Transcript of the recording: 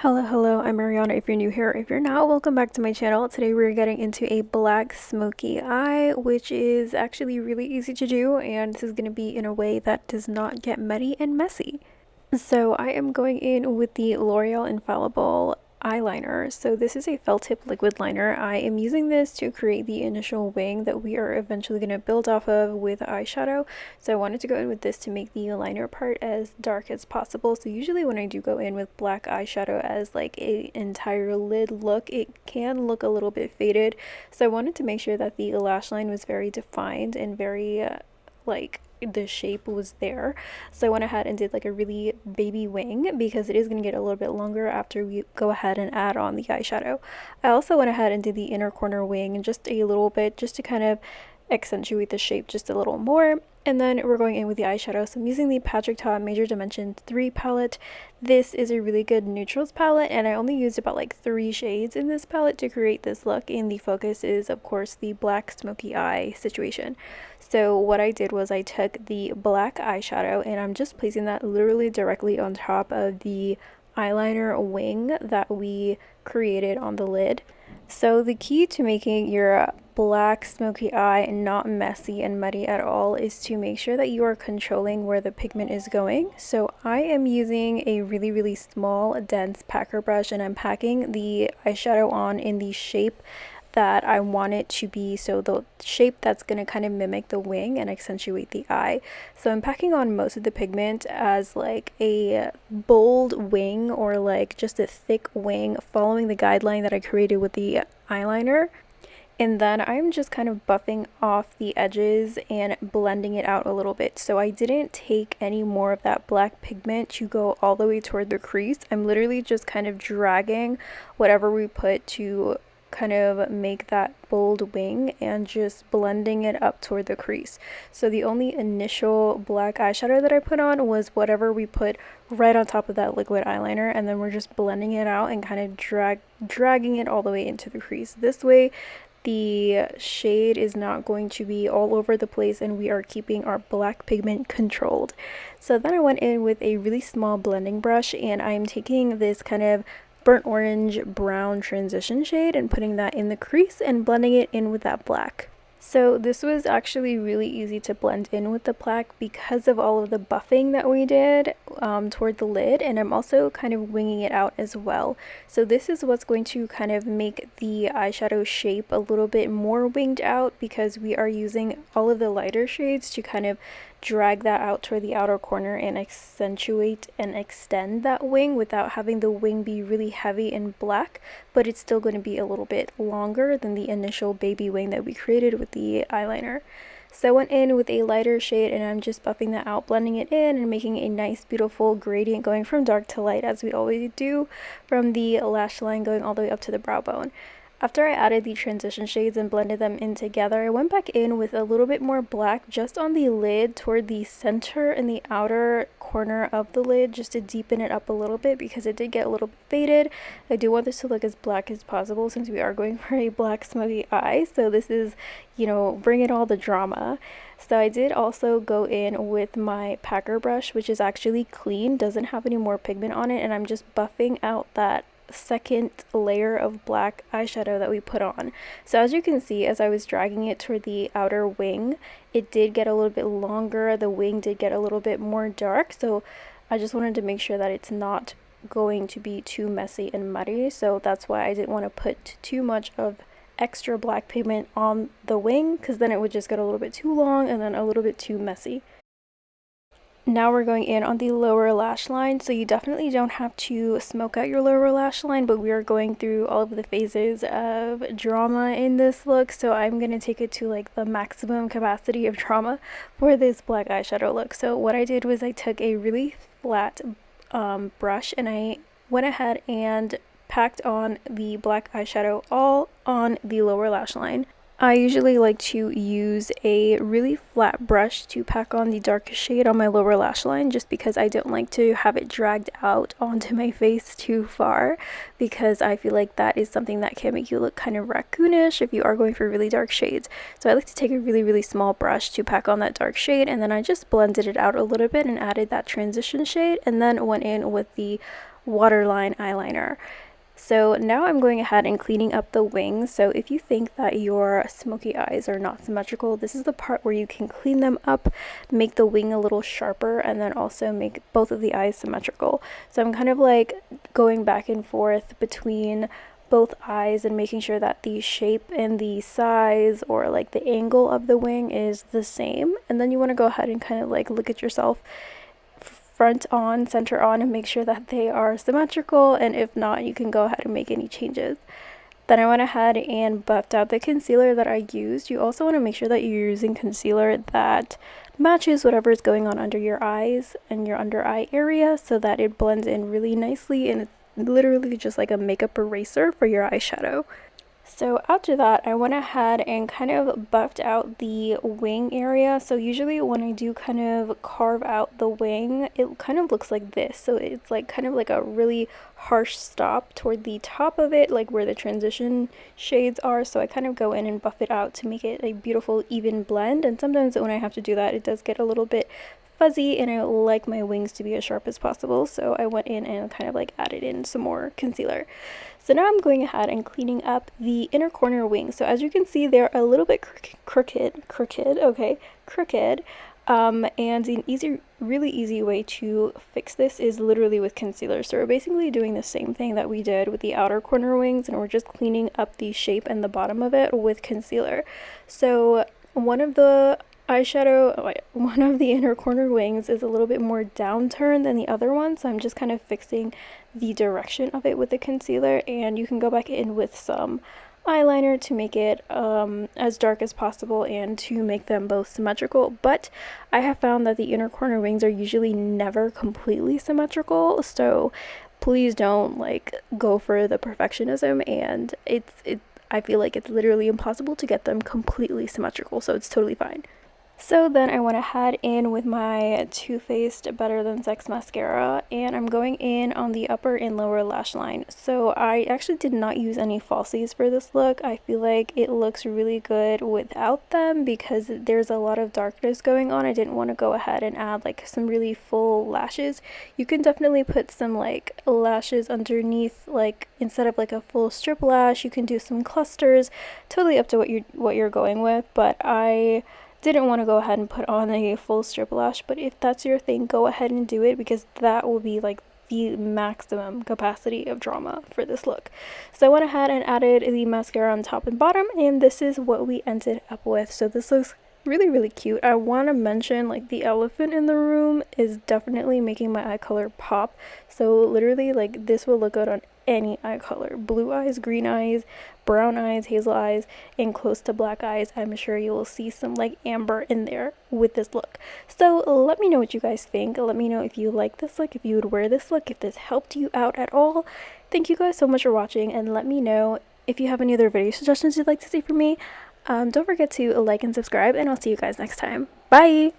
Hello, I'm Mariana if you're new here. If you're not, welcome back to my channel. Today we're getting into a black smoky eye, which is actually really easy to do, and this is going to be in a way that does not get muddy and messy. So I am going in with the L'Oreal Infallible eyeliner. So this is a felt tip liquid liner. I am using this to create the initial wing that we are eventually going to build off of with eyeshadow. So I wanted to go in with this to make the liner part as dark as possible. So usually when I do go in with black eyeshadow as like a entire lid look, it can look a little bit faded. So I wanted to make sure that the lash line was very defined and very like the shape was there. So I went ahead and did like a really baby wing because it is going to get a little bit longer after we go ahead and add on the eyeshadow. I also went ahead and did the inner corner wing just a little bit just to kind of accentuate the shape just a little more. And then we're going in with the eyeshadow. So I'm using the Patrick Ta Major Dimension 3 palette. This is a really good neutrals palette, and I only used about like 3 shades in this palette to create this look, and the focus is of course the black smoky eye situation. So what I did was I took the black eyeshadow and I'm just placing that literally directly on top of the eyeliner wing that we created on the lid. So the key to making your black smoky eye not messy and muddy at all is to make sure that you are controlling where the pigment is going. So I am using a really small dense packer brush, and I'm packing the eyeshadow on in the shape that I want it to be, so the shape that's going to kind of mimic the wing and accentuate the eye. So I'm packing on most of the pigment as like a bold wing, or like just a thick wing, following the guideline that I created with the eyeliner. And then I'm just kind of buffing off the edges and blending it out a little bit. So I didn't take any more of that black pigment to go all the way toward the crease. I'm literally just kind of dragging whatever we put to kind of make that bold wing and just blending it up toward the crease. So the only initial black eyeshadow that I put on was whatever we put right on top of that liquid eyeliner, and then we're just blending it out and kind of dragging it all the way into the crease. This way the shade is not going to be all over the place and we are keeping our black pigment controlled. So then I went in with a really small blending brush, and I'm taking this kind of burnt orange brown transition shade and putting that in the crease and blending it in with that black. So this was actually really easy to blend in with the black because of all of the buffing that we did toward the lid, and I'm also kind of winging it out as well. So this is what's going to kind of make the eyeshadow shape a little bit more winged out, because we are using all of the lighter shades to kind of drag that out toward the outer corner and accentuate and extend that wing without having the wing be really heavy and black, but it's still going to be a little bit longer than the initial baby wing that we created with the eyeliner. So I went in with a lighter shade and I'm just buffing that out, blending it in and making a nice beautiful gradient going from dark to light, as we always do, from the lash line going all the way up to the brow bone. After I added the transition shades and blended them in together, I went back in with a little bit more black just on the lid toward the center and the outer corner of the lid, just to deepen it up a little bit because it did get a little bit faded. I do want this to look as black as possible since we are going for a black smoky eye. So this is, bringing all the drama. So I did also go in with my packer brush, which is actually clean, doesn't have any more pigment on it, and I'm just buffing out that second layer of black eyeshadow that we put on. So as you can see, as I was dragging it toward the outer wing, it did get a little bit longer, the wing did get a little bit more dark, so I just wanted to make sure that it's not going to be too messy and muddy. So that's why I didn't want to put too much of extra black pigment on the wing, because then it would just get a little bit too long and then a little bit too messy. Now we're going in on the lower lash line. So you definitely don't have to smoke out your lower lash line, but we are going through all of the phases of drama in this look, so I'm going to take it to like the maximum capacity of drama for this black eyeshadow look. So what I did was I took a really flat brush and I went ahead and packed on the black eyeshadow all on the lower lash line. I usually like to use a really flat brush to pack on the darkest shade on my lower lash line, just because I don't like to have it dragged out onto my face too far, because I feel like that is something that can make you look kind of raccoonish if you are going for really dark shades. So I like to take a really small brush to pack on that dark shade, and then I just blended it out a little bit and added that transition shade, and then went in with the waterline eyeliner. So now I'm going ahead and cleaning up the wings. So if you think that your smoky eyes are not symmetrical, this is the part where you can clean them up, make the wing a little sharper, and then also make both of the eyes symmetrical. So I'm kind of like going back and forth between both eyes and making sure that the shape and the size, or like the angle of the wing, is the same. And then you want to go ahead and kind of like look at yourself front on, center on, and make sure that they are symmetrical, and if not, you can go ahead and make any changes. Then I went ahead and buffed out the concealer that I used. You also want to make sure that you're using concealer that matches whatever is going on under your eyes and your under eye area, so that it blends in really nicely, and it's literally just like a makeup eraser for your eyeshadow. So after that, I went ahead and kind of buffed out the wing area. So usually when I do kind of carve out the wing, it kind of looks like this. So it's like kind of like a really harsh stop toward the top of it, like where the transition shades are. So I kind of go in and buff it out to make it a beautiful even blend. And sometimes when I have to do that, it does get a little bit fuzzy, and I like my wings to be as sharp as possible, so I went in and kind of like added in some more concealer. So now I'm going ahead and cleaning up the inner corner wings. So as you can see, they're a little bit crooked, and an really easy way to fix this is literally with concealer. So we're basically doing the same thing that we did with the outer corner wings, and we're just cleaning up the shape and the bottom of it with concealer. So one of the inner corner wings is a little bit more downturned than the other one, so I'm just kind of fixing the direction of it with the concealer, and you can go back in with some eyeliner to make it as dark as possible and to make them both symmetrical. But I have found that the inner corner wings are usually never completely symmetrical, so please don't like go for the perfectionism, and I feel like it's literally impossible to get them completely symmetrical, so it's totally fine. So then I went ahead in with my Too Faced Better Than Sex mascara, and I'm going in on the upper and lower lash line. So I actually did not use any falsies for this look. I feel like it looks really good without them because there's a lot of darkness going on. I didn't want to go ahead and add like some really full lashes. You can definitely put some like lashes underneath, like instead of like a full strip lash, you can do some clusters. Totally up to what you're going with, but I didn't want to go ahead and put on a full strip lash. But if that's your thing, go ahead and do it, because that will be like the maximum capacity of drama for this look. So I went ahead and added the mascara on top and bottom, and this is what we ended up with. So this looks really cute. I want to mention, like, the elephant in the room is definitely making my eye color pop. So literally, like, this will look good on any eye color. Blue eyes, green eyes, brown eyes, hazel eyes, and close to black eyes. I'm sure you will see some like amber in there with this look. So let me know what you guys think. Let me know if you like this look, if you would wear this look, if this helped you out at all. Thank you guys so much for watching, and let me know if you have any other video suggestions you'd like to see from me. Don't forget to like and subscribe, and I'll see you guys next time. Bye!